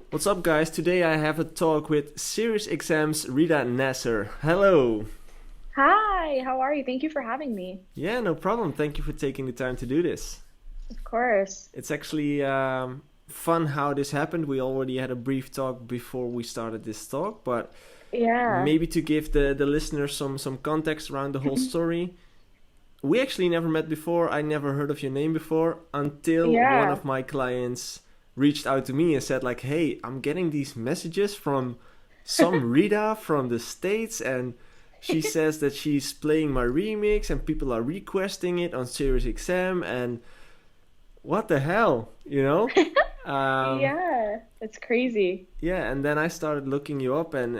What's up, guys? Today I have a talk with Sirius Exam's Rida Naser. Hello. Hi, how are you? Thank you for having me. Yeah, no problem. Thank you for taking the time to do this. Of course. It's actually fun how this happened. We already had a brief talk before we started this talk, but Yeah. maybe to give the listeners some context around the whole story. We actually never met before. I never heard of your name before until one Yeah. of my clients reached out to me and said like, "Hey, I'm getting these messages from some Rita from the States, and she says that she's playing my remix and people are requesting it on Sirius XM, and what the hell, you know?" Um, Yeah. It's crazy. yeah, and then I started looking you up and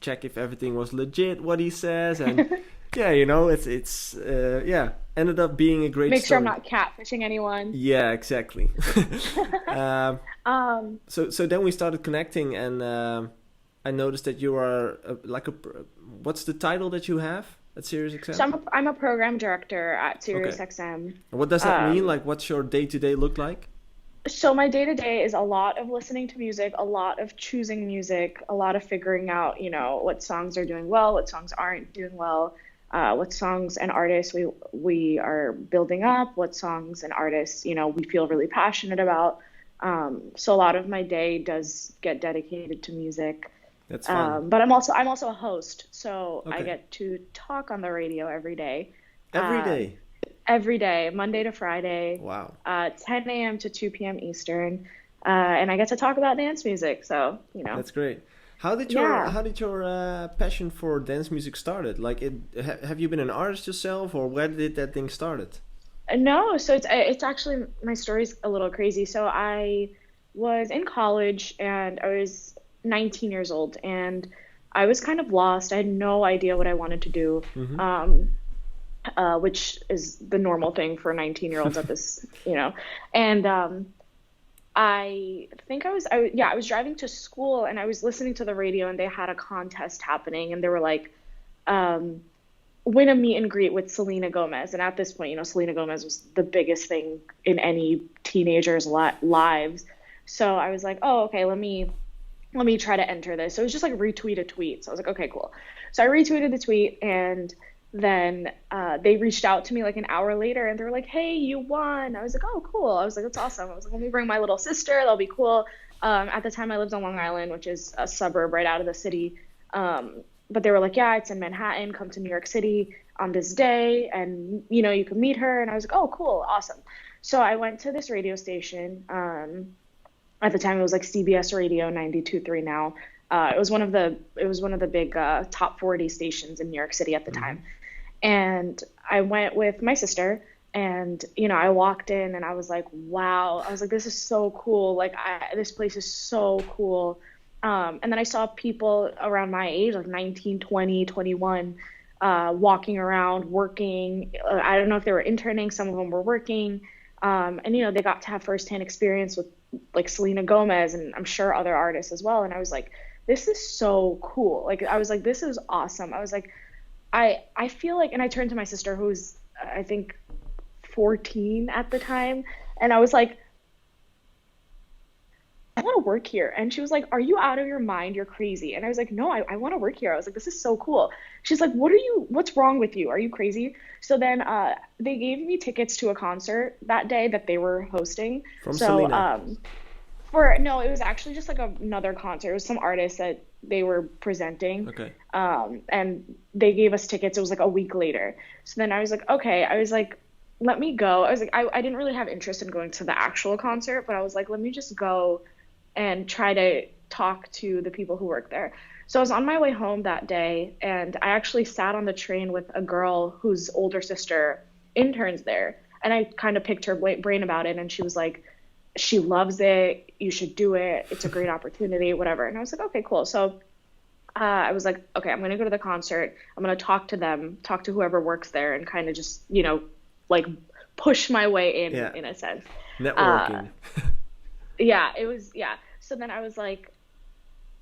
check if everything was legit, what he says, and yeah, it's ended up being a great Make sure I'm story. not catfishing anyone. Yeah, exactly. um, Um, so then we started connecting, and I noticed that you are what's the title that you have at Sirius so XM? I'm a program director at Okay. SiriusXM. And what does that mean? Um, Like, what's your day to day look like? so my day to day is a lot of listening to music, a lot of choosing music, a lot of figuring out, what songs are doing well, what songs aren't doing well, what songs and artists we are building up, what songs and artists, we feel really passionate about. So a lot of my day does get dedicated to music. That's fun. But I'm also a host, so I Okay. get to talk on the radio every day. Every Um, day. every day, Monday to Friday, Wow. 10 a.m. to 2 p.m. Eastern, and I get to talk about dance music. So, That's great. How did your yeah. how did your passion for dance music started? Like, have you been an artist yourself, or where did that thing started? No, so it's actually my story's a little crazy. So I was in college and I was 19 years old and I was kind of lost. I had no idea what I wanted to do. Mm-hmm. Um, which is the normal thing for 19-year-olds at this. And I was driving to school and I was listening to the radio and they had a contest happening and they were like, um, win a meet and greet with Selena Gomez. And at this point, Selena Gomez was the biggest thing in any teenager's lives. So I was like, oh, okay, let me try to enter this. So it was just like retweet a tweet. So I was like, okay, cool. So I retweeted the tweet and then they reached out to me like an hour later and they were like, hey, you won. I was like, oh, cool. I was like, that's awesome. I was like, let me bring my little sister. That'll be cool. At the time I lived on Long Island, which is a suburb right out of the city. But they were like, yeah, it's in Manhattan. Come to New York City on this day and, you can meet her. And I was like, oh, cool. Awesome. So I went to this radio station. At the time it was like CBS Radio 92.3 now. It was one of the big top 40 stations in New York City at the Mm-hmm. time. And I went with my sister and I walked in and I was like, wow. I was like, this is so cool. Like this place is so cool. And then I saw people around my age, like 19, 20, 21, walking around, working. I don't know if they were interning, some of them were working. And they got to have firsthand experience with like Selena Gomez and I'm sure other artists as well. And I was like, this is so cool. Like I was like, this is awesome. I was like, I feel like, and I turned to my sister who was I think 14 at the time, and I was like, I want to work here. And she was like, are you out of your mind? You're crazy. And I was like, no, I want to work here. I was like, this is so cool. She's like, what's wrong with you? Are you crazy? So then they gave me tickets to a concert that day that they were hosting. From So Selena. no, it was actually just like another concert. It was some artist that they were presenting. Okay. And they gave us tickets. It was like a week later. So then I was like, okay. I was like, let me go. I was like, I didn't really have interest in going to the actual concert, but I was like, let me just go and try to talk to the people who work there. So I was on my way home that day, and I actually sat on the train with a girl whose older sister interns there. And I kind of picked her brain about it, and she was like, she loves it. You should do it. It's a great opportunity, whatever. And I was like, okay, cool. So I was like, okay, I'm going to go to the concert. I'm going to talk to them, talk to whoever works there, and kind of just, like push my way Yeah. in a sense. Uh, Networking. yeah, it was, yeah. So then I was like,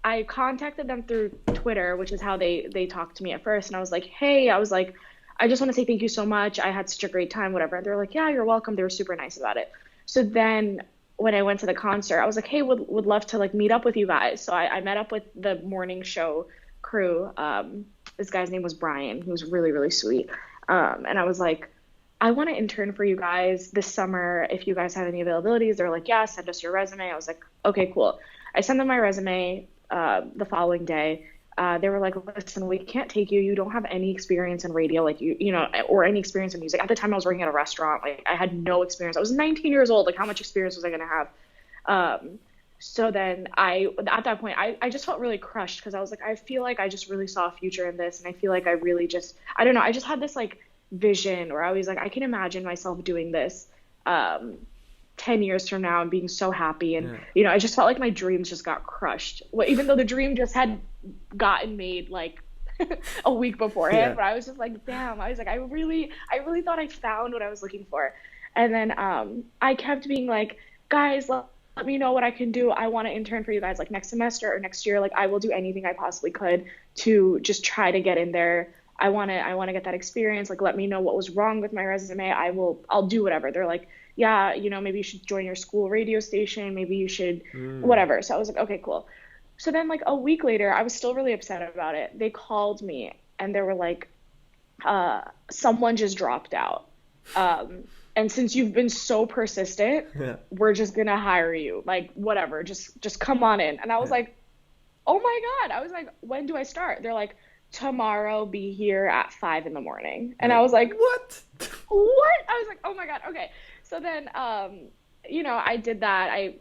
I contacted them through Twitter, which is how they talked to me at first. And I was like, hey, I was like, I just want to say thank you so much. I had such a great time, whatever. And they're like, yeah, you're welcome. They were super nice about it. So then when I went to the concert, I was like, hey, would love to like meet up with you guys. So I met up with the morning show crew. This guy's name was Brian. He was really, really sweet. And I was like, I want to intern for you guys this summer. If you guys have any availabilities, they're like, yeah, send us your resume. I was like, okay, cool. I sent them my resume the following day. They were like, listen, we can't take you. You don't have any experience in radio, like you know, or any experience in music. At the time I was working at a restaurant. Like I had no experience. I was 19 years old. Like how much experience was I going to have? So then at that point, I just felt really crushed because I was like, I feel like I just really saw a future in this. And I feel like I really just, I don't know. I just had this like vision where I was like, I can imagine myself doing this, 10 years from now and being so happy. And, you know, I just felt like my dreams just got crushed. Well, even though the dream just had gotten made like a week beforehand, but I was just like, damn, I was like, I really thought I found what I was looking for. And then I kept being like, guys, let me know what I can do. I want to intern for you guys like next semester or next year. Like I will do anything I possibly could to just try to get in there. I want to get that experience. Like, let me know what was wrong with my resume. I'll do whatever. They're like, yeah, you know, maybe you should join your school radio station. Maybe you should whatever. So I was like, okay, cool. So then like a week later, I was still really upset about it. They called me and they were like, someone just dropped out. And since you've been so persistent, we're just going to hire you. Like, whatever, just come on in. And I was like, oh my God. I was like, when do I start? They're like, tomorrow, be here at 5 a.m. And I was like, what? I was like, oh my God. Okay. So then, you know, I did that.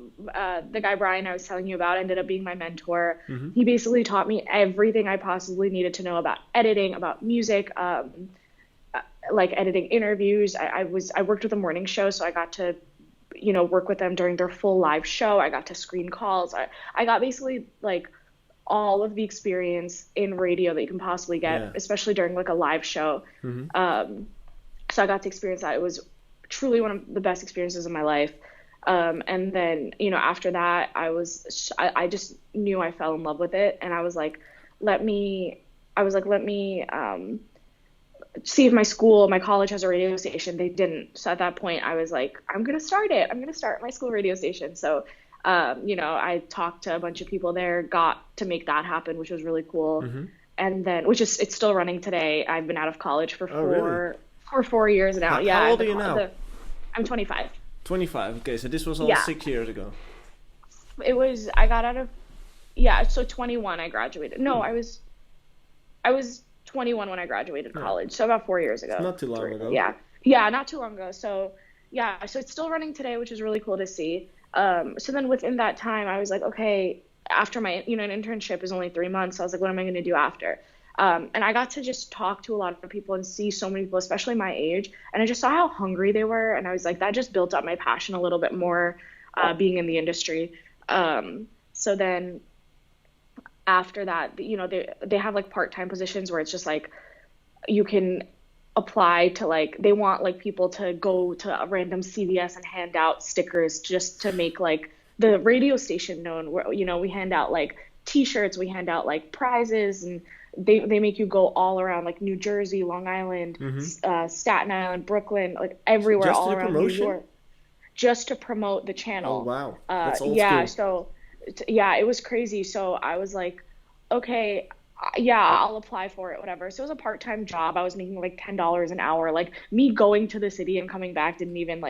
The guy, Brian, I was telling you about, ended up being my mentor. He basically taught me everything I possibly needed to know about editing, about music, like editing interviews. I worked with a morning show, so I got to, you know, work with them during their full live show. I got to screen calls. I got basically like all of the experience in radio that you can possibly get, especially during like a live show. So I got to experience that. It was truly one of the best experiences of my life. And then, you know, after that, I just knew I fell in love with it. And I was like, let me see if my college has a radio station. They didn't. So at that point I was like, I'm going to start it. I'm going to start my school radio station. So, you know, I talked to a bunch of people there, got to make that happen, which was really cool. And then, it's still running today. I've been out of college for for 4 years now. How old are you now? I'm 25. 25. Okay. So this was all 6 years ago. I got out of, so 21 I graduated. No, I was 21 when I graduated college, so about 4 years ago. It's not too long ago. Yeah, not too long ago. So so it's still running today, which is really cool to see. So then within that time, I was like, okay, after my, you know, an internship is only 3 months. So I was like, what am I going to do after? And I got to just talk to a lot of people and see so many people, especially my age. And I just saw how hungry they were. And I was like, that just built up my passion a little bit more, being in the industry. So then after that, you know, they have like part-time positions where it's just like you can apply to like, they want like people to go to a random CVS and hand out stickers just to make like the radio station known, where, you know, we hand out like t-shirts, we hand out like prizes, and they make you go all around like New Jersey, Long Island, Staten Island, Brooklyn, like everywhere, just all around New York, just to promote the channel. Oh wow, that's old school. So it was crazy. So I was like, okay, I'll apply for it, whatever. So it was a part-time job. I was making like $10 an hour. Like me going to the city and coming back didn't even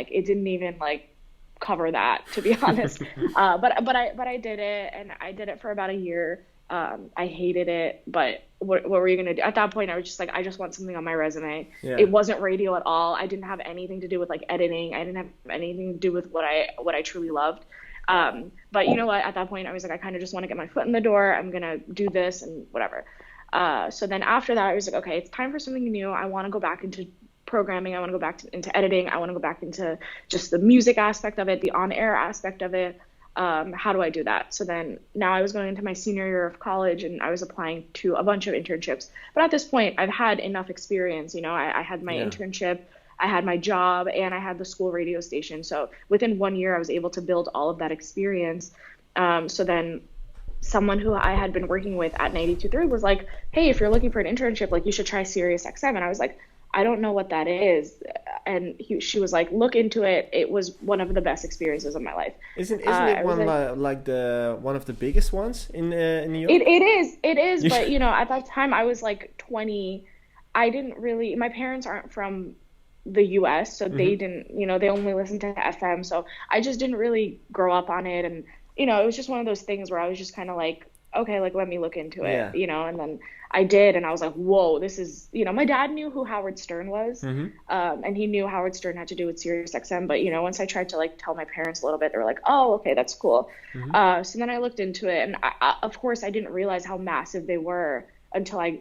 cover that, to be honest. But I did it, and I did it for about a year. I hated it, but what were you gonna do? At that point, I was just like, I just want something on my resume. It wasn't radio at all. I didn't have anything to do with like editing. I didn't have anything to do with what I truly loved. But you know what, at that point I was like, I kind of just want to get my foot in the door. I'm going to do this and whatever. So then after that, I was like, okay, it's time for something new. I want to go back into programming. I want to go back into editing. I want to go back into just the music aspect of it, the on-air aspect of it. How do I do that? So then now I was going into my senior year of college, and I was applying to a bunch of internships. But at this point, I've had enough experience. You know, I had my internship, I had my job, and I had the school radio station. So within 1 year, I was able to build all of that experience. So then someone who I had been working with at 92.3 was like, hey, if you're looking for an internship, like you should try Sirius XM. And I was like, I don't know what that is. And she was like, look into it. It was one of the best experiences of my life. Isn't it I was one like, like the one of the biggest ones in New York? it is, You- but at that time I was like 20. I didn't really, my parents aren't from the US, so they Mhm. didn't, they only listened to FM. So I just didn't really grow up on it. And, it was just one of those things where I was just kind of like, okay, like let me look into it, Yeah. and then I did, and I was like, whoa, this is, my dad knew who Howard Stern was, Mhm. and he knew Howard Stern had to do with Sirius XM, but once I tried to like tell my parents a little bit, they were like, oh, okay, that's cool. Mhm. So then I looked into it, and of course I didn't realize how massive they were until I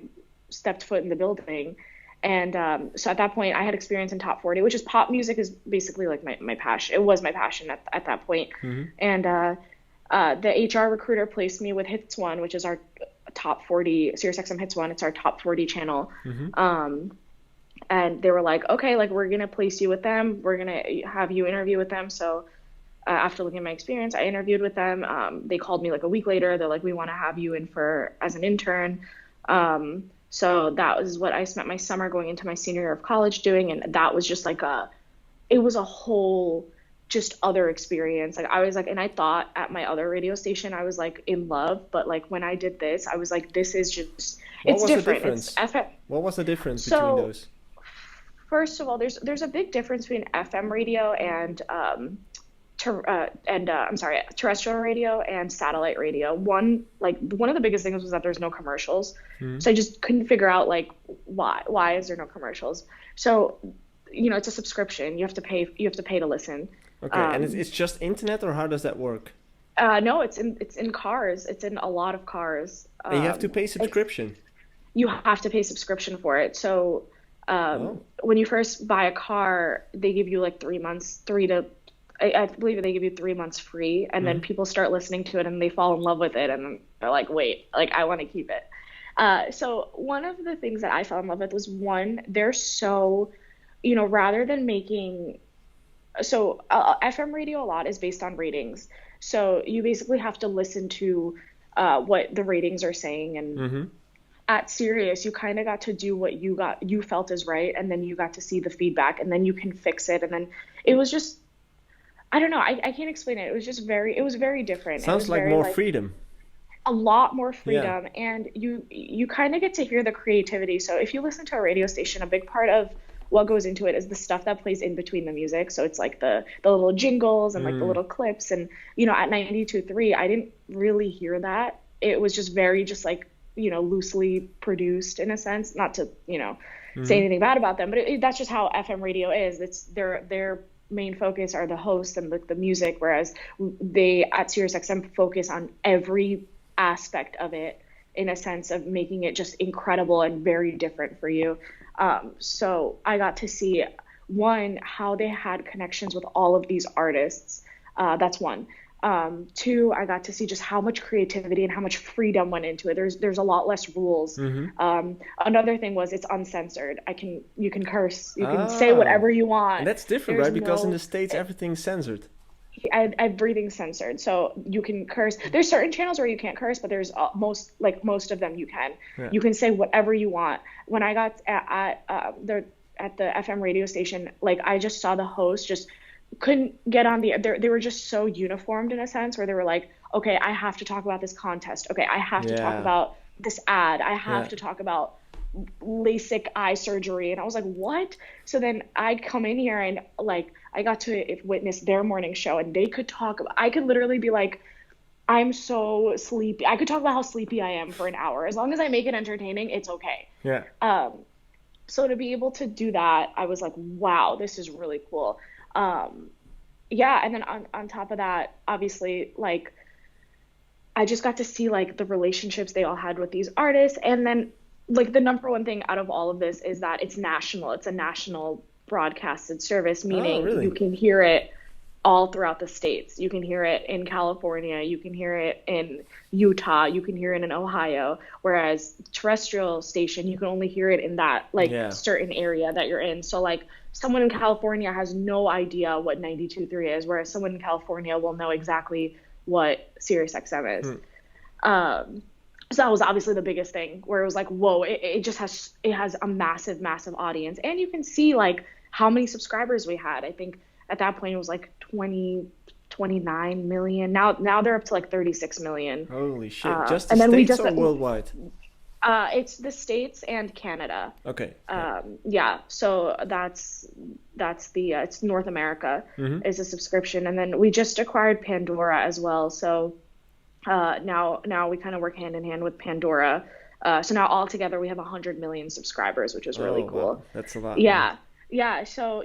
stepped foot in the building. And so at that point, I had experience in top 40, which is pop music is basically like my passion. It was my passion at that point. Mhm. And the HR recruiter placed me with Hits One, which is our top 40, SiriusXM Hits One. It's our top 40 channel. Mhm. And they were like, okay, like we're going to place you with them. We're going to have you interview with them. So after looking at my experience, I interviewed with them. They called me like a week later. They're like, we want to have you in as an intern. So that was what I spent my summer going into my senior year of college doing. And that was just like it was a whole just other experience. Like I was like, and I thought at my other radio station, I was like in love, but like when I did this, I was like, this is just, What it's was the different. difference? It's FM. What was the difference between So those? first of all, there's a big difference between FM radio and I'm sorry, terrestrial radio and satellite radio. One of the biggest things was that there's no commercials. Mhm. So I just couldn't figure out like why is there no commercials? So, it's a subscription. You have to pay to listen. Okay, and it's just internet, or how does that work? No, it's in cars. It's in a lot of cars. And you have to pay subscription. You have to pay subscription for it. So Oh. when you first buy a car, they give you like 3 months, I believe they give you 3 months free, and then people start listening to it and they fall in love with it, and they're like, wait, like I want to keep it. So one of the things that I fell in love with was one, they're so, rather than making, so FM radio a lot is based on ratings. So you basically have to listen to what the ratings are saying, and Mm-hmm. at Sirius, you kind of got to do what you felt is right, and then you got to see the feedback, and then you can fix it, and then it was just, I don't know, I can't explain it. It was just it was very different. It Sounds was like very, more freedom. a lot more Yeah. freedom, and you kind of get to hear the creativity. So if you listen to a radio station, a big part of what goes into it is the stuff that plays in between the music. So it's like the little jingles and like the little clips, and at 92.3 I didn't really hear that. It was just very just like loosely produced in a sense, not to say anything bad about them, but that's just how FM radio is. It's their main focus are the hosts and the music, whereas they at SiriusXM focus on every aspect of it in a sense of making it just incredible and very different for you. So I got to see one, how they had connections with all of these artists. That's one. Two, I got to see just how much creativity and how much freedom went into it. There's a lot less rules. Another thing was it's uncensored. You can curse, you can say whatever you want. And that's different, There's right? Because in no- the States, everything's censored. everything's censored, so you can curse. There's certain channels where you can't curse, but there's most of them you can. Yeah. You can say whatever you want. When I got at the FM radio station, like I just saw the host just couldn't get on they were just so uniformed in a sense where they were like, okay, I have to talk about this contest. Okay, I have to talk Yeah. about this ad. I have Yeah. to talk about LASIK eye surgery. And I was like, what? So then I come in here and like I got to witness their morning show, and they could talk about, I could literally be like, I'm so sleepy. I could talk about how sleepy I am for an hour. As long as I make it entertaining, it's okay. Yeah. So to be able to do that, I was like, wow, this is really cool. Yeah, and then on top of that, obviously, like I just got to see like the relationships they all had with these artists, and then like the number one thing out of all of this is that it's national. It's a national broadcasted service, meaning really? you can hear it all throughout the states. You can hear it in California, you can hear it in Utah, you can hear it in Ohio, whereas terrestrial station, you can only hear it in that like Yeah. certain area that you're in. So like someone in California has no idea what 92.3 is, whereas someone in California will know exactly what Sirius XM is. So that was obviously the biggest thing where it was like, whoa, it just has a massive, massive audience. And you can see like how many subscribers we had. I think at that point it was like 29 million. Now they're up to like 36 million. Holy shit. Just the And then we States just or worldwide? it's the States and Canada. Okay. Yeah. Yeah, so that's the it's North America Mm-hmm. is a subscription, and then we just acquired Pandora as well. So now we kind of work hand in hand with Pandora. So now all together we have 100 million subscribers, which is really Oh, cool. wow. That's a lot, man. Yeah, yeah. So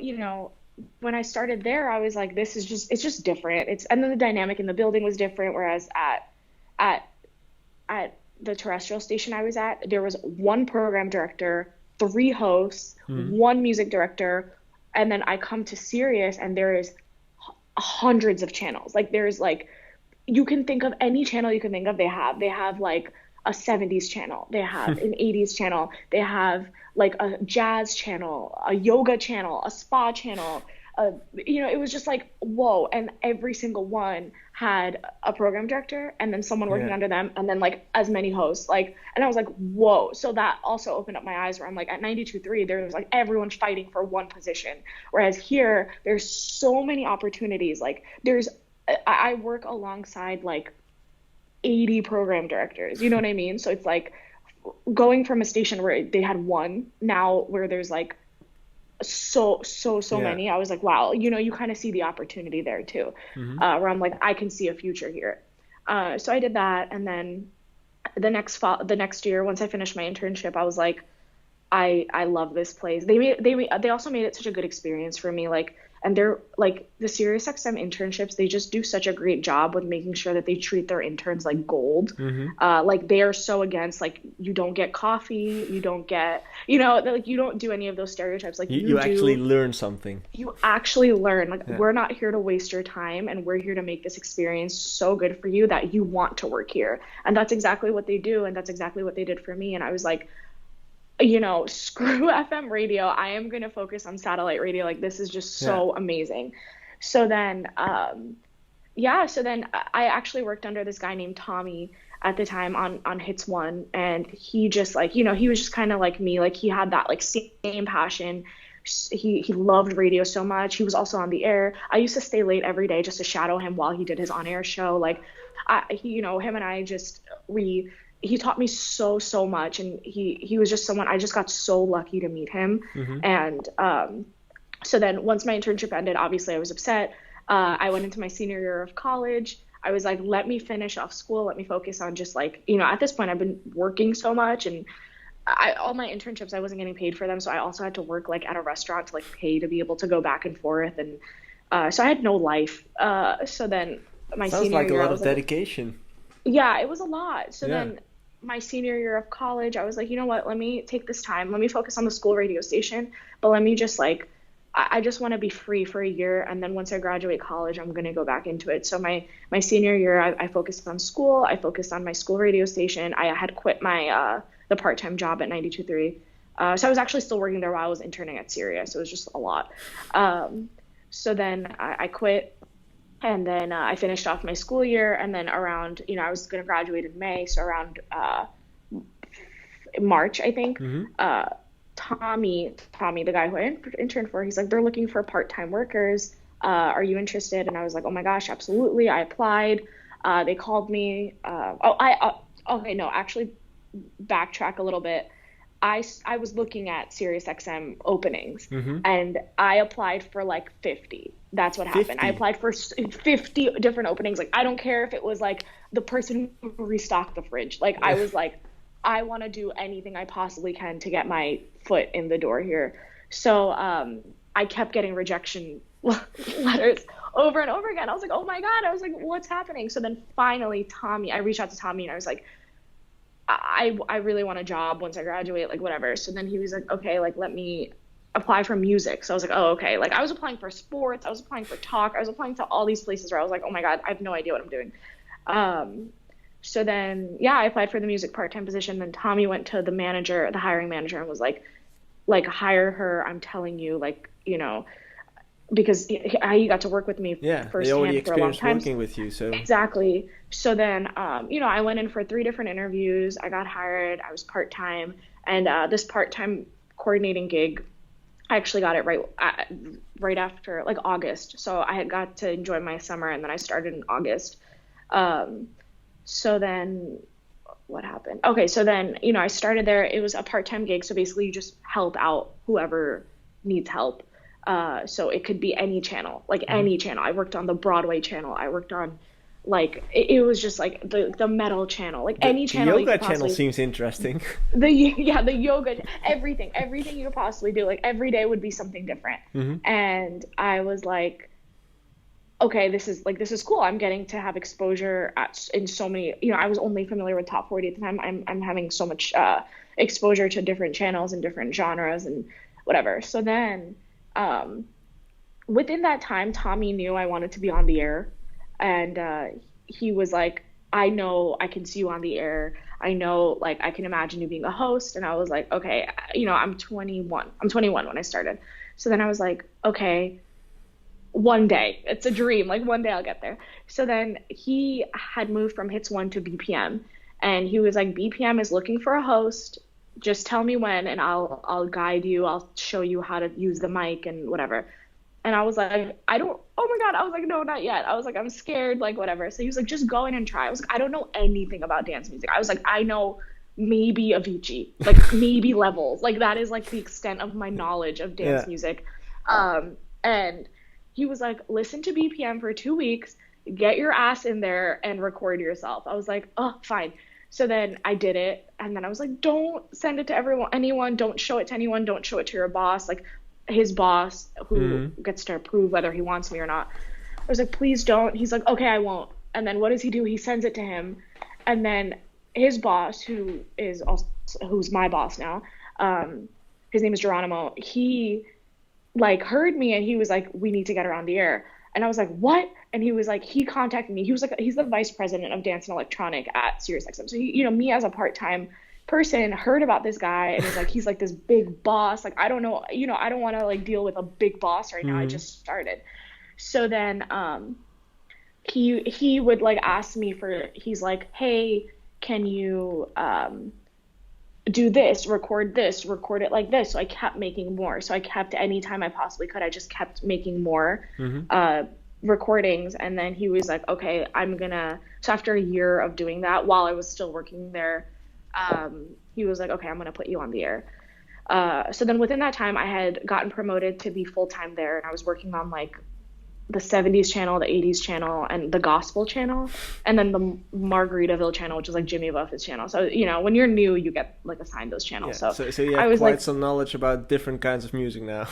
when I started there, I was like, this is it's just different. And then the dynamic in the building was different. Whereas at at the terrestrial station I was at, there was one program director, three hosts, Mm-hmm. one music director, and then I come to Sirius and there is hundreds of channels. Like there's like you can think of any channel you can think of. They have like a 70s channel, they have an 80s channel, they have like a jazz channel, a yoga channel, a spa channel. It was just like whoa, and every single one had a program director and then someone working Yeah. under them and then like as many hosts, like, and I was like whoa. So that also opened up my eyes where I'm like at 92.3 there was like everyone fighting for one position, whereas here there's so many opportunities. Like I work alongside like 80 program directors, you know what I mean? So it's like going from a station where they had one now where there's like so Yeah. many. I was like wow, you kind of see the opportunity there too. Mm-hmm. Where I'm like I can see a future here. So I did that, and then the next year once I finished my internship I was like I love this place. They also made it such a good experience for me. Like, and they're like the SiriusXM internships. They just do such a great job with making sure that they treat their interns like gold. Mm-hmm. Like they are so against like you don't get coffee, you don't get like you don't do any of those stereotypes. Like You actually learn something. you actually learn. Like Yeah. we're not here to waste your time, and we're here to make this experience so good for you that you want to work here. And that's exactly what they do, and that's exactly what they did for me. And I was like, screw FM radio. I am going to focus on satellite radio. Like, this is just Yeah. so amazing. So then, I actually worked under this guy named Tommy at the time on Hits One. And he just like, he was just kind of like me. Like, he had that like same passion. He loved radio so much. He was also on the air. I used to stay late every day just to shadow him while he did his on-air show. Like, him and I just, he taught me so much, and he was just someone I just got so lucky to meet him. Mm-hmm. And so then once my internship ended, obviously I was upset. I went into my senior year of college. I was like, let me finish off school, let me focus on just like, at this point I've been working so much, and all my internships I wasn't getting paid for them, so I also had to work like at a restaurant to like pay to be able to go back and forth. And so I had no life. So then my Sounds senior like a year I lot of was like, dedication. yeah, it was a lot. So Yeah. then my senior year of college, I was like, you know what, let me take this time. Let me focus on the school radio station. But let me just like, I just want to be free for a year. And then once I graduate college, I'm going to go back into it. So my senior year, I focused on school. I focused on my school radio station. I had quit my the part-time job at 92.3. So I was actually still working there while I was interning at Sirius. It was just a lot. So then I quit. And then I finished off my school year, and then around, I was going to graduate in May, so around March, I think. Mm-hmm. Tommy, the guy who I interned for, he's like, they're looking for part-time workers. Are you interested? And I was like, oh my gosh, absolutely. I applied. They called me. Okay, no, actually, backtrack a little bit. I was looking at SiriusXM openings, Mm-hmm. and I applied for like 50. That's what happened. 50? I applied for 50 different openings. Like, I don't care if it was like the person who restocked the fridge. Like, I was like, I want to do anything I possibly can to get my foot in the door here. So I kept getting rejection letters over and over again. I was like, oh my God. I was like, what's happening? So then finally I reached out to Tommy, and I was like, I really want a job once I graduate, like whatever. So then he was like, okay, like let me apply for music. So I was like, oh, okay. Like I was applying for sports, I was applying for talk, I was applying to all these places where I was like, oh my God, I have no idea what I'm doing. So then, yeah, I applied for the music part-time position. Then Tommy went to the hiring manager, and was like hire her. I'm telling you, like, because he got to work with me Yeah, they already firsthand for a long experienced time. working with you, so Exactly. So then, I went in for 3 different interviews. I got hired. I was part-time. And this part-time coordinating gig, I actually got it right after, like, August. So I had got to enjoy my summer, and then I started in August. Um, so then what happened? Okay, so then, I started there. It was a part-time gig. So basically you just help out whoever needs help. So it could be any channel, like any channel. I worked on the Broadway channel. I worked on, like, it was just like the metal channel, like the any channel you yoga could channel possibly, seems interesting. the yoga, everything you could possibly do. Like every day would be something different. And I was like, okay, this is cool. I'm getting to have exposure in so many, I was only familiar with Top 40 at the time. I'm having so much exposure to different channels and different genres and whatever. So then, within that time, Tommy knew I wanted to be on the air, and he was like, I know I can see you on the air. I know, like, I can imagine you being a host. And I was like, okay, I'm 21. I'm 21 when I started. So then I was like, okay, one day, it's a dream. Like, one day I'll get there. So then he had moved from Hits 1 to BPM, and he was like, BPM is looking for a host. Just tell me when, and I'll guide you. I'll show you how to use the mic and whatever. And I was like, oh my God. I was like, no, not yet. I was like, I'm scared, like, whatever. So he was like, just go in and try. I was like, I don't know anything about dance music. I was like, I know maybe Avicii, like maybe Levels. Like, that is like the extent of my knowledge of dance music. And he was like, listen to BPM for 2 weeks, get your ass in there and record yourself. I was like, oh, fine. So then I did it. And then I was like, don't send it to anyone. Don't show it to anyone. Don't show it to your boss. Like, his boss, who gets to approve whether he wants me or not. I was like, please don't. He's like, okay, I won't. And then what does he do? He sends it to him. And then his boss, who's my boss now, his name is Geronimo. He, like, heard me, and he was like, we need to get her on the air. And I was like, what? And he was like, he contacted me. He was like, he's the vice president of dance and electronic at SiriusXM. So he, me as a part-time person heard about this guy and was like, he's like this big boss. Like, I don't know, I don't want to, like, deal with a big boss right now. I just started. So then he would, like, ask me he's like, hey, can you do this, record it like this. So I kept making more. So I kept, anytime I possibly could, I just kept making more recordings. And then he was like, okay, so after a year of doing that, while I was still working there, he was like, okay, I'm going to put you on the air. So then within that time, I had gotten promoted to be full-time there, and I was working on, like, the 70s channel, the 80s channel, and the gospel channel, and then the Margaritaville channel, which is, like, Jimmy Buffett's channel. So, when you're new, you get, like, assigned those channels. So you have quite some knowledge about different kinds of music now.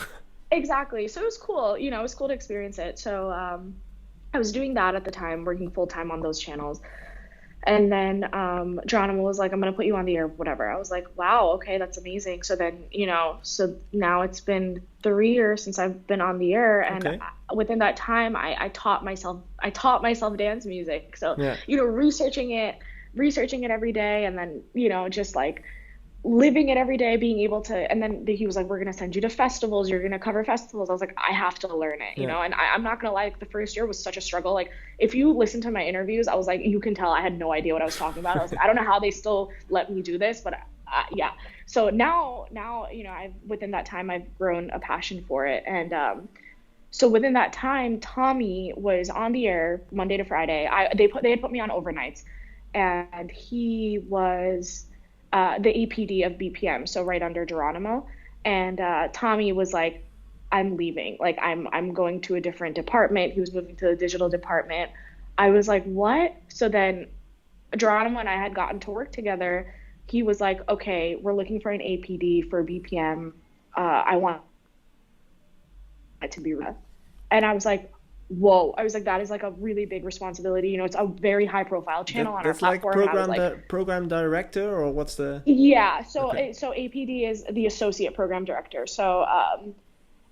Exactly. So it was cool. It was cool to experience it. So I was doing that at the time, working full-time on those channels. And then Geronimo was like, I'm going to put you on the air, whatever. I was like, wow, okay, that's amazing. So then, so now it's been 3 years since I've been on the air. And within that time, I taught myself dance music. So, researching it every day, and then, just, like, living it every day, being able to, and then he was like, we're going to send you to festivals, you're going to cover festivals. I was like, I have to learn it, and I'm not going to lie, like, the first year was such a struggle. Like, if you listen to my interviews, I was like, you can tell I had no idea what I was talking about. I was like, I don't know how they still let me do this, but yeah. So now, within that time, I've grown a passion for it. And so within that time, Tommy was on the air Monday to Friday. They had put me on overnights, and he was the APD of BPM, so right under Geronimo. And Tommy was like, I'm leaving. Like, I'm going to a different department. He was moving to the digital department. I was like, what? So then Geronimo and I had gotten to work together. He was like, okay, we're looking for an APD for BPM. I want it to be Rida. And I was like, whoa. I was like, that is, like, a really big responsibility. It's a very high profile channel on our platform. Like program director, or what's the? Yeah. So so APD is the associate program director. So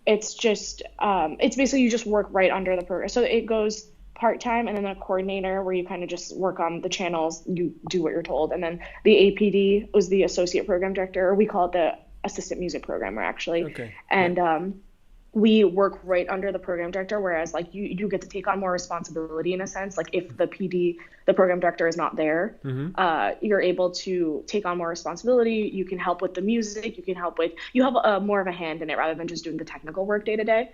it's just it's basically you just work right under the program. So it goes part-time, and then a coordinator where you kind of just work on the channels, you do what you're told. And then the APD was the associate program director, or we call it the assistant music programmer, actually. Okay. And we work right under the program director, whereas like you get to take on more responsibility in a sense. Like if the PD, the program director, is not there, you're able to take on more responsibility. You can help with the music. You have more of a hand in it rather than just doing the technical work day to day.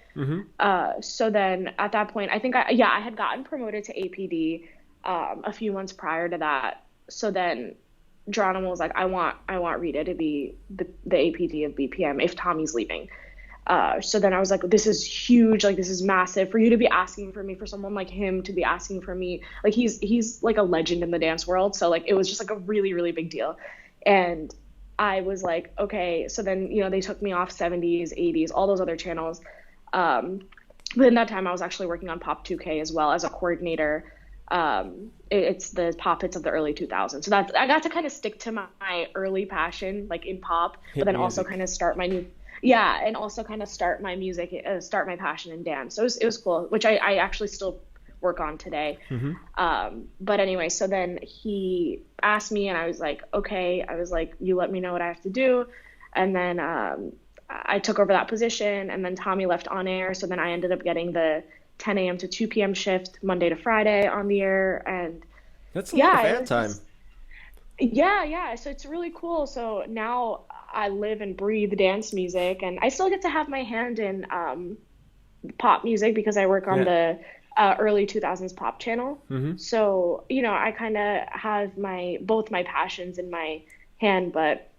So then at that point, I think I had gotten promoted to APD a few months prior to that. So then Geronimo was like, I want Rita to be the APD of BPM if Tommy's leaving. So then I was like, this is huge. Like, this is massive for you to be asking for me, for someone like him to be asking for me. Like, he's like a legend in the dance world. So like, it was just like a really, really big deal. And I was like, okay. So then, they took me off 70s, 80s, all those other channels. But in that time I was actually working on Pop 2K as well as a coordinator. It's the pop hits of the early 2000s. So I got to kind of stick to my early passion, like in pop, but then also kind of start my new, and also kind of start my music, start my passion in dance. So it was cool, which I actually still work on today. But anyway, so then he asked me and I was like, okay. I was like, you let me know what I have to do. And then I took over that position, and then Tommy left on air. So then I ended up getting the 10 a.m. to 2 p.m. shift Monday to Friday on the air. And that's a lot of airtime. So it's really cool. So now I live and breathe dance music, and I still get to have my hand in pop music because I work on the early 2000s pop channel. So I kind of have both my passions in my hand, but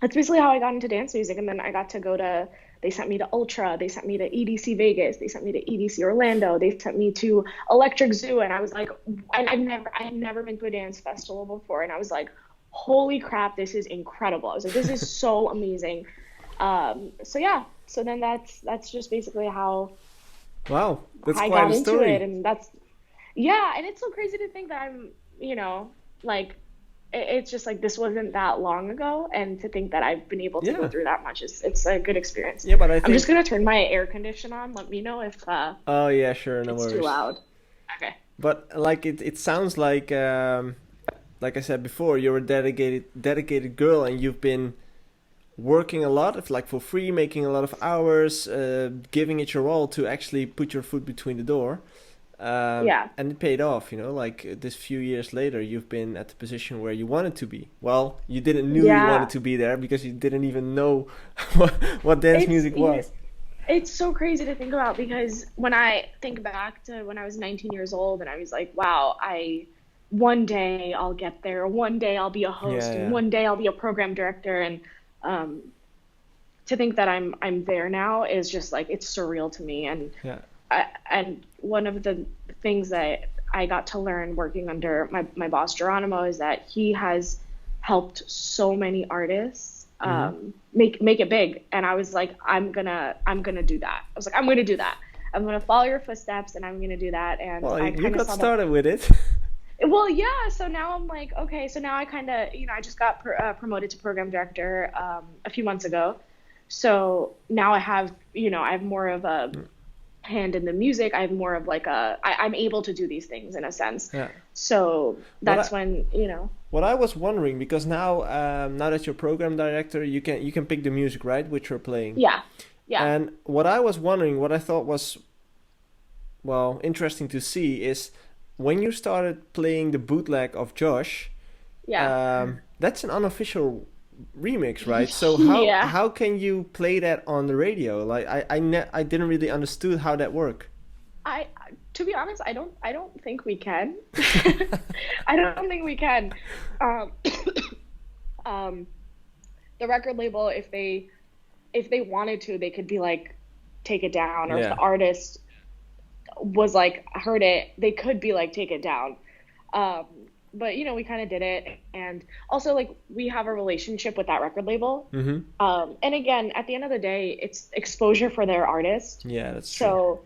that's basically how I got into dance music. And then I got to they sent me to Ultra, they sent me to EDC Vegas, they sent me to EDC Orlando, they sent me to Electric Zoo, and I was like, and I had never been to a dance festival before, and I was like, holy crap, this is incredible. I was like, this is so amazing. So then that's just basically how that's I quite got a into story. it, and and it's so crazy to think that I'm, like, it's just like this wasn't that long ago, and to think that I've been able to go through that much it's a good experience. But I'm just gonna turn my air condition on. Let me know if oh yeah, sure, no it's worries. too loud. Okay. But like it sounds like I said before, you're a dedicated girl, and you've been working a lot, for free, making a lot of hours, giving it your all to actually put your foot between the door. And it paid off, this few years later, you've been at the position where you wanted to be. Well, you didn't knew you wanted to be there because you didn't even know what dance music was. It's so crazy to think about, because when I think back to when I was 19 years old and I was like, wow, one day I'll get there. One day I'll be a host, and one day I'll be a program director. And to think that I'm there now is just like, it's surreal to me. And and one of the things that I got to learn working under my boss Geronimo is that he has helped so many artists make it big. And I was like, I'm gonna do that. I was like, I'm gonna do that. I'm gonna follow your footsteps, and I'm gonna do that. And I you got started with it. Well, yeah. So now I'm like, okay. So now I kind of, I just got promoted to program director a few months ago. So now I have more of a hand in the music. I have more of like I'm able to do these things in a sense. So that's when. What I was wondering, because now that you're program director, you can pick the music, right, which you're playing. Yeah. And what I was wondering, what I thought was interesting to see is when you started playing the bootleg of Josh. That's an unofficial remix, right? So how can you play that on the radio? Like I didn't really understood how that worked. To be honest, I don't think we can. I don't think we can. The record label, if they wanted to, they could be like, take it down, or if the artist was like, heard it, they could be like, take it down. But we kind of did it, and also like we have a relationship with that record label. And again, at the end of the day, it's exposure for their artist. Yeah, that's true. So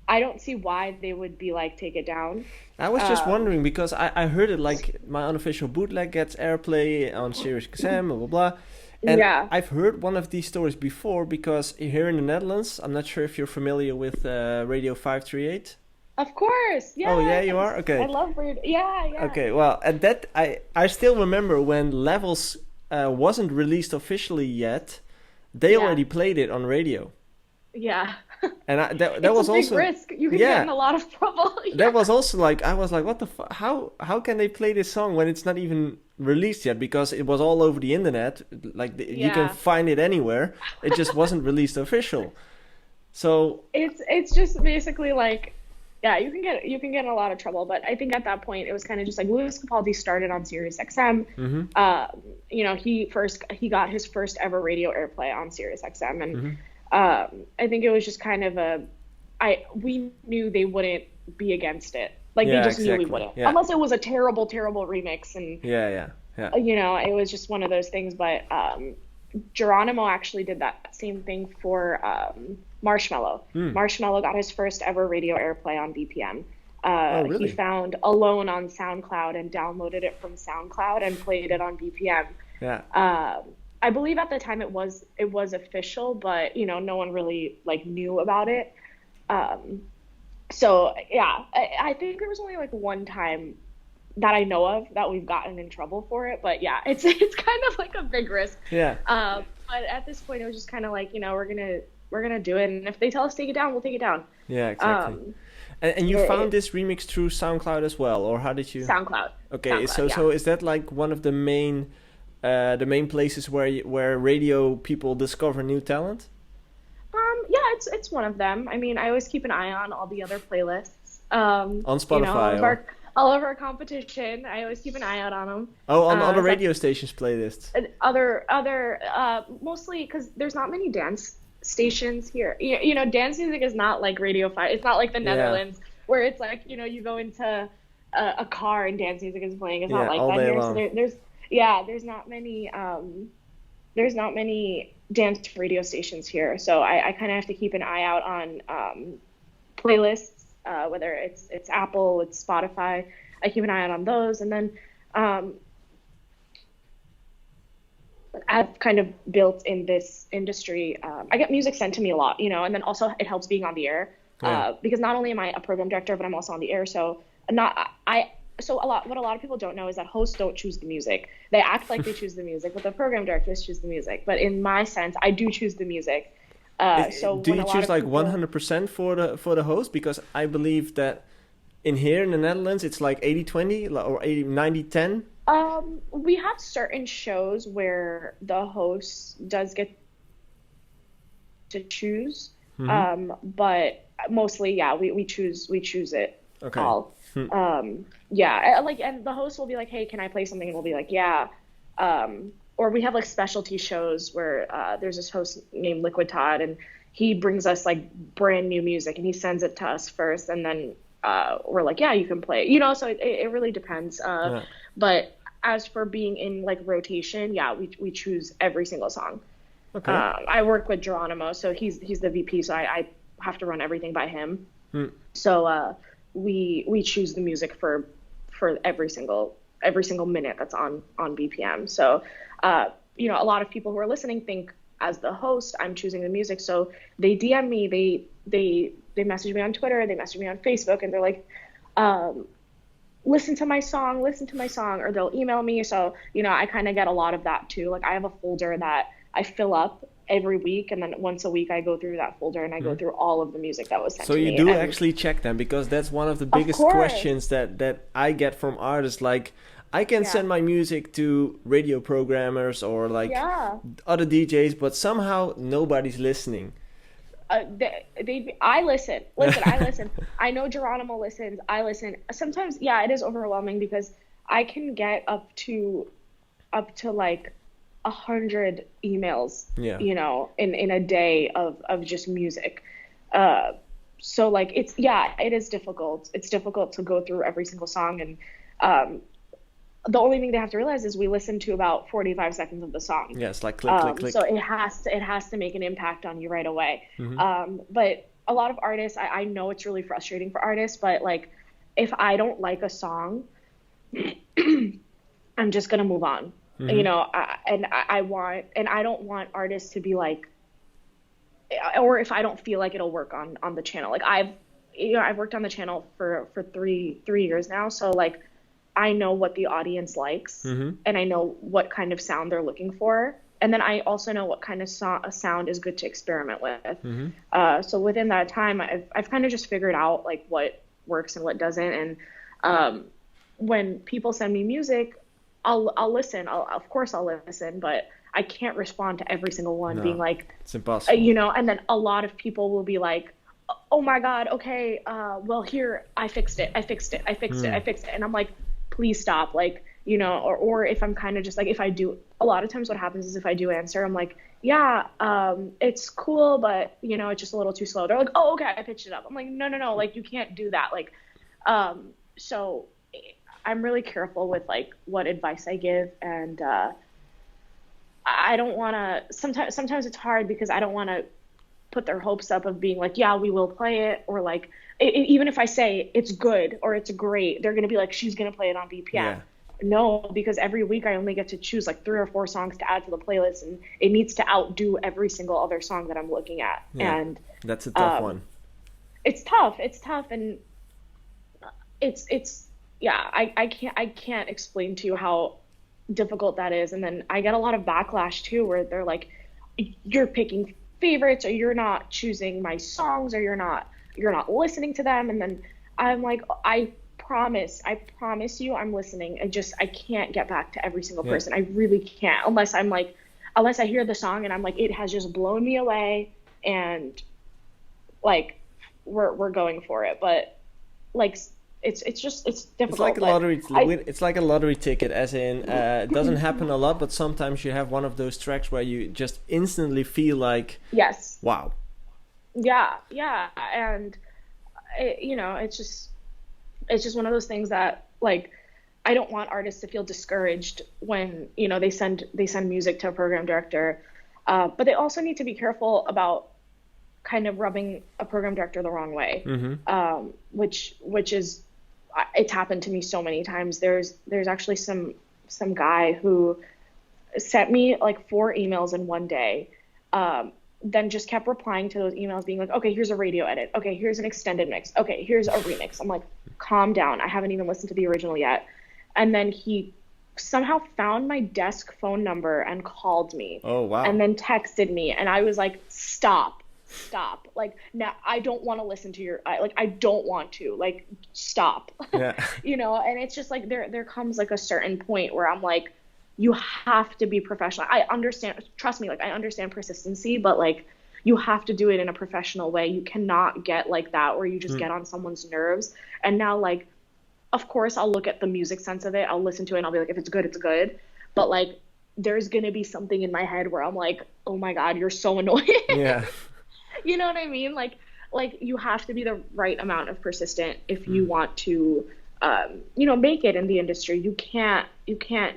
I don't see why they would be like, take it down. I was just wondering, because I heard it, like, my unofficial bootleg gets airplay on Sirius XM, blah blah blah. And I've heard one of these stories before, because here in the Netherlands, I'm not sure if you're familiar with Radio 538. Of course, yeah. Oh yeah, you are? Okay. I love radio. Yeah. Okay, well, at that, I still remember when Levels wasn't released officially yet, they already played it on radio. Yeah. And that It's a was big also, risk. You can get yeah, in a lot of trouble. that Yeah. was also like, I was like, what the fuck? How can they play this song when it's not even released yet? Because it was all over the internet. Like you can Yeah. find it anywhere. It just wasn't released official. So It's just basically like, yeah, you can get in a lot of trouble. But I think at that point it was kind of just like Louis Capaldi started on Sirius XM. mhm, He got his first ever radio airplay on Sirius XM, and mhm. I think it was just kind of we knew they wouldn't be against it. Like they Yeah, just knew we exactly. wouldn't, Yeah, unless it was a terrible, terrible remix, and yeah, yeah, yeah. it was just one of those things. But Geronimo actually did that same thing for Marshmello. Hmm. Marshmello got his first ever radio airplay on BPM. Oh, He really? found Alone on SoundCloud and downloaded it from SoundCloud and played it on BPM. Yeah. I believe at the time it was official, but no one really like knew about it. So yeah, I think there was only like one time that I know of that we've gotten in trouble for it. But yeah, it's kind of like a big risk. Yeah. But at this point, it was just kind of like we're gonna do it, and if they tell us to take it down, we'll take it down. Yeah, exactly. Um, And you it, found it, this remix through SoundCloud as well, or how did you? SoundCloud, Okay, SoundCloud, yeah. so is that like one of the main places where where radio people discover new talent? Yeah, it's one of them. I mean, I always keep an eye on all the other playlists. On All Spotify of or? all of our competition. I always keep an eye out on them. Oh, on other So radio stations playlists. mostly because there's not many dance stations here. Dance music is not like Radio 5. It's not like the Yeah. Netherlands where it's like, you go into a car and dance music is playing. It's not Yeah, like all that day here. So long. there's not many dance radio stations here. So I kind of have to keep an eye out on playlists, whether it's Apple, it's Spotify. I keep an eye out on those, and then I've kind of built in this industry. I get music sent to me a lot, and then also it helps being on the air Yeah. because not only am I a program director, but I'm also on the air. So what a lot of people don't know is that hosts don't choose the music. They act like they choose the music, but the program directors choose the music. But in my sense, I do choose the music. So Do when you a lot choose of like people, 100% for the host? Because I believe that in here in the Netherlands it's like 80-20 or 90-10. we have certain shows where the host does get to choose, but mostly, yeah, we choose it Okay. all. Yeah, and the host will be like, "Hey, can I play something?" And we'll be like, "Yeah." Or we have like specialty shows where there's this host named Liquid Todd, and he brings us like brand new music, and he sends it to us first, and then we're like, "Yeah, you can play it." So it really depends. Yeah. But as for being in like rotation, yeah, we choose every single song. Okay. I work with Geronimo, so he's the VP, so I have to run everything by him. Hmm. So we choose the music for every single minute that's on BPM. So a lot of people who are listening think as the host I'm choosing the music. So they DM me, they message me on Twitter, they message me on Facebook, and they're like, listen to my song, or they'll email me. So I kind of get a lot of that too. Like I have a folder that I fill up every week, and then once a week I go through that folder and I go through all of the music that was sent So to you me. do And actually check them, because that's one of the biggest course. questions that I get from artists. Like, I can Yeah. send my music to radio programmers or like Yeah. other DJs, but somehow nobody's listening. I listen. I listen. I know Geronimo listens. I listen. Sometimes, yeah, it is overwhelming because I can get up to like 100 emails, Yeah. in a day of just music. So like it is difficult. It's difficult to go through every single song, and the only thing they have to realize is we listen to about 45 seconds of the song. Yeah, it's like click, click, click. So it has to make an impact on you right away. But a lot of artists, I know it's really frustrating for artists, but like if I don't like a song, I'm just gonna move on. I don't want artists to be like, or if I don't feel like it'll work on the channel. Like I've worked on the channel for three years now, so like I know what the audience likes, and I know what kind of sound they're looking for. and then I also know what kind of a sound is good to experiment with. So within that time, I've kind of just figured out like what works and what doesn't. And when people send me music, I'll listen. Of course I'll listen, but I can't respond to every single one being like, it's impossible. You know, and then a lot of people will be like, oh my God, okay, well here, I fixed it. And I'm like, please stop. Like, you know, or if I'm kind of just like, if I do, a lot of times what happens is if I do answer, I'm like, yeah, it's cool, but you know, it's just a little too slow. They're like, oh, okay, I pitched it up. I'm like, no, like you can't do that. Like, so I'm really careful with like what advice I give, and I don't want to, sometimes it's hard because I don't want to put their hopes up of being like, yeah, we will play it, or like, even if I say it's good or it's great, they're going to be like, she's going to play it on BPM. Yeah. No, because every week I only get to choose like 3 or 4 songs to add to the playlist, and it needs to outdo every single other song that I'm looking at. Yeah, and that's a tough one. It's tough, and it's yeah, I can't explain to you how difficult that is. And then I get a lot of backlash too, where they're like, you're picking favorites, or you're not choosing my songs, or you're not listening to them. And then I'm like, I promise you I'm listening. I can't get back to every single person. I really can't, unless I hear the song and I'm like, it has just blown me away, and like we're going for it. But like it's difficult. It's like a lottery. It's like a lottery ticket, as in it doesn't happen a lot, but sometimes you have one of those tracks where you just instantly feel like, yes, wow. Yeah, and you know, it's just one of those things that like I don't want artists to feel discouraged when, you know, they send music to a program director, but they also need to be careful about kind of rubbing a program director the wrong way, which is, it's happened to me so many times. There's actually some guy who sent me like 4 emails in one day, then just kept replying to those emails being like, okay, here's a radio edit, okay, here's an extended mix, okay, here's a remix. I'm like, calm down, I haven't even listened to the original yet. And then he somehow found my desk phone number and called me. Oh wow. And then texted me, and I was like, stop, like, now I don't want to listen to your, I don't want to, like, stop. Yeah. You know, and it's just like there comes like a certain point where I'm like, you have to be professional. I understand, trust me, like I understand persistency, but like you have to do it in a professional way. You cannot get like that where you just get on someone's nerves. And now, like, of course I'll look at the music sense of it, I'll listen to it, and I'll be like, if it's good, it's good. But like there's gonna be something in my head where I'm like, oh my God, you're so annoying. Yeah. You know what I mean? Like you have to be the right amount of persistent if you want to you know, make it in the industry. You can't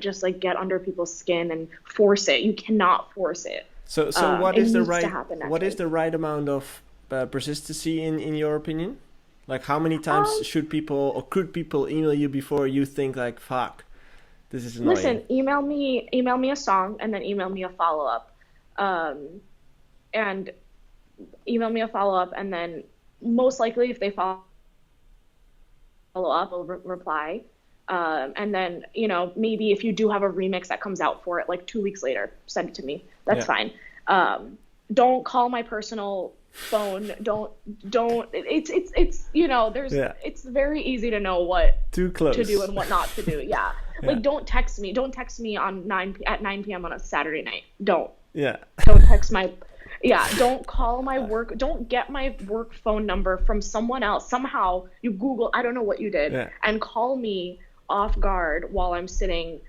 just like get under people's skin and force it. You cannot force it. So what is the right amount of persistency in your opinion? Like how many times should people, or could people email you before you think like, fuck, this is annoying? Listen, email me a song, and then email me a follow-up. And email me a follow-up, and then most likely if they follow up, I'll reply. And then, you know, maybe if you do have a remix that comes out for it, like 2 weeks later, send it to me. That's fine. Don't call my personal phone. Don't, it's, you know, it's very easy to know what too close to do and what not to do. Yeah. Like don't text me on 9 p.m. on a Saturday night. Don't text my, don't call my work, don't get my work phone number from someone else. Somehow you Google, I don't know what you did, and call me off guard while I'm sitting,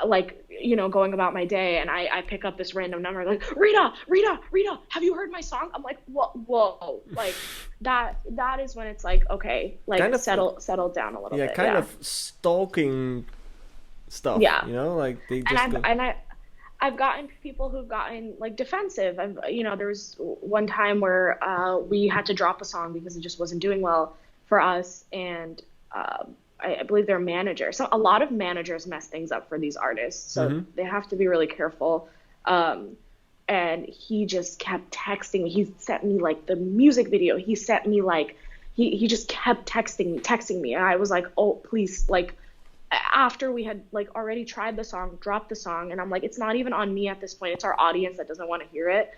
like, you know, going about my day, and I pick up this random number, like, Rida, have you heard my song? I'm like, whoa, like, that is when it's like, okay, like, kind of, settle down a little bit. Kind of stalking stuff, you know, like, they just I've gotten people who've gotten like defensive. You know, there was one time where we had to drop a song because it just wasn't doing well for us, and I believe their manager. So a lot of managers mess things up for these artists, so they have to be really careful. And he just kept texting me. He sent me like the music video. He sent me like he just kept texting me, and I was like, oh please, like. after we had like already tried the song, dropped the song, and I'm like, it's not even on me at this point. It's our audience that doesn't want to hear it.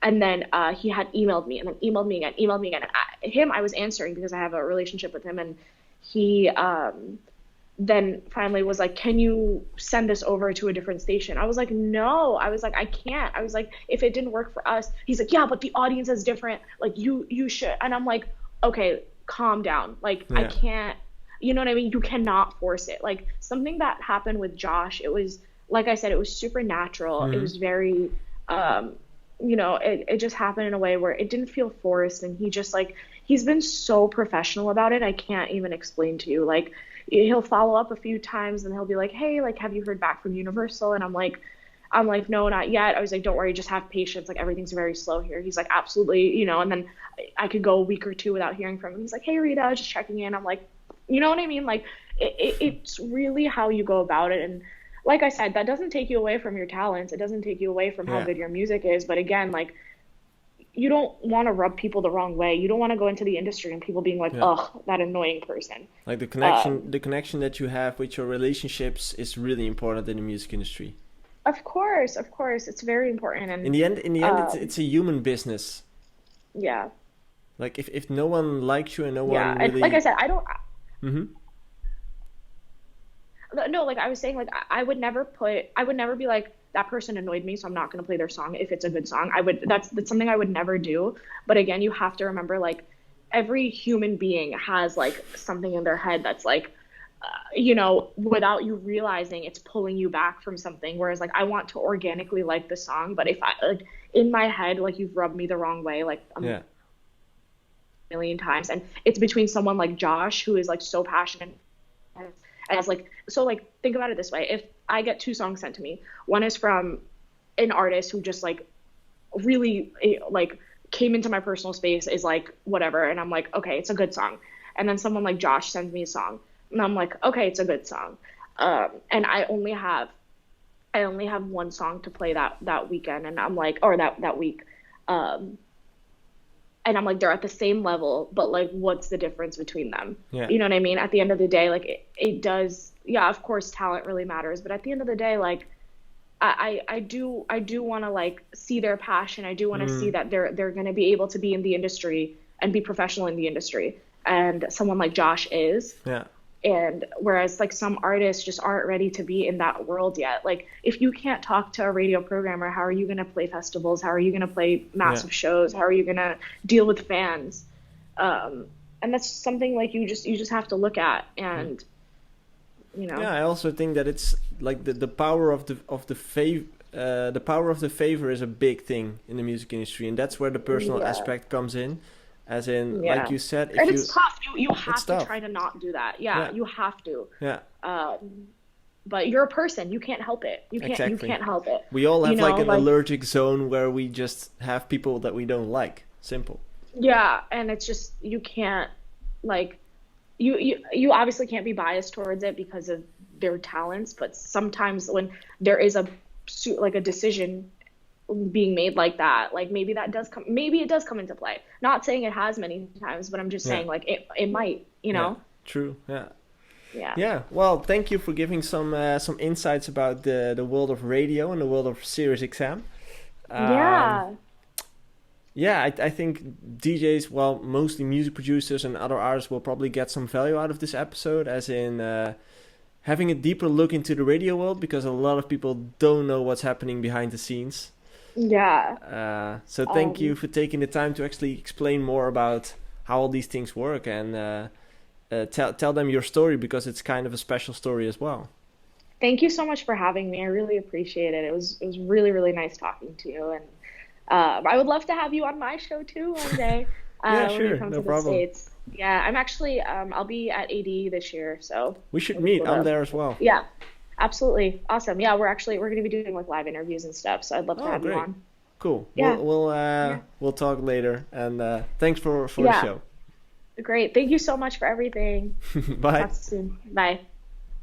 And then he had emailed me and then emailed me again, emailed me again. And I was answering because I have a relationship with him. And he then finally was like, can you send this over to a different station? I was like, no. I was like, I can't. I was like, if it didn't work for us. He's like, yeah, but the audience is different. Like, you should. And I'm like, okay, calm down. Like, I can't. You know what I mean? You cannot force it. Like, something that happened with Josh, it was, like I said, it was supernatural. It was very it just happened in a way where it didn't feel forced, and he just like, he's been so professional about it. I can't even explain to you. Like, he'll follow up a few times and he'll be like, hey, like, have you heard back from Universal? And I'm like, no, not yet. I was like, don't worry, just have patience. Like, everything's very slow here. He's like, absolutely, and then I could go a week or two without hearing from him. He's like, hey, Rita, just checking in. I'm like, you know what I mean? Like, it's really how you go about it. And like I said, that doesn't take you away from your talents. It doesn't take you away from how good your music is. But again, like, you don't want to rub people the wrong way. You don't want to go into the industry and people being like, ugh, that annoying person. Like, the connection that you have with your relationships is really important in the music industry. Of course, it's very important. And in the end, it's a human business. Yeah. Like, if no one likes you and no one really... and like I said, I don't. No, like I was saying, like I would never be like, that person annoyed me, so I'm not going to play their song if it's a good song. That's something I would never do. But again, you have to remember, like, every human being has like something in their head that's like, without you realizing, it's pulling you back from something. Whereas like, I want to organically like the song, but if I like in my head, like, you've rubbed me the wrong way, like a million times, and it's between someone like Josh, who is like so passionate. And it's like, so like, think about it this way. If I get 2 songs sent to me, one is from an artist who just like really like came into my personal space, is like whatever, and I'm like, okay, it's a good song. And then someone like Josh sends me a song, and I'm like, okay, it's a good song. And I only have one song to play that weekend, and I'm like, or that week. And I'm like, they're at the same level, but like, what's the difference between them? Yeah. You know what I mean? At the end of the day, like, it does. Yeah, of course, talent really matters. But at the end of the day, like, I do want to like see their passion. I do want to see that they're going to be able to be in the industry and be professional in the industry. And someone like Josh is. Yeah. And whereas like some artists just aren't ready to be in that world yet. Like, if you can't talk to a radio programmer, how are you going to play festivals? How are you going to play massive shows? How are you going to deal with fans? And that's something like you just have to look at. And yeah, I also think that it's like the power of the favor is a big thing in the music industry, and that's where the personal aspect comes in. As in, like you said, it's tough. You have to try to not do that. Yeah, you have to. Yeah. But you're a person. You can't help it. You can't help it. We all have like an allergic zone where we just have people that we don't like. Simple. Yeah, and it's just, you can't, like, you obviously can't be biased towards it because of their talents. But sometimes when there is a decision being made like that, like, maybe it does come into play. Not saying it has many times, but I'm just saying, like, it might, Yeah, true. Yeah. Well, thank you for giving some insights about the world of radio and the world of Sirius XM. I think DJs, well, mostly music producers and other artists, will probably get some value out of this episode, as in having a deeper look into the radio world, because a lot of people don't know what's happening behind the scenes. Yeah. So thank you for taking the time to actually explain more about how all these things work, and tell them your story, because it's kind of a special story as well. Thank you so much for having me. I really appreciate it. It was really, really nice talking to you, and I would love to have you on my show too one day. Yeah, when sure, you come no to problem. the States. Yeah, I'm actually I'll be at AD this year, so we should meet. I'm there as well. Yeah. Absolutely. Awesome. Yeah, we're going to be doing like live interviews and stuff, so I'd love to have you on. Cool. Yeah. We'll talk later, and thanks for the show. Great. Thank you so much for everything. Bye. Talk soon. Bye.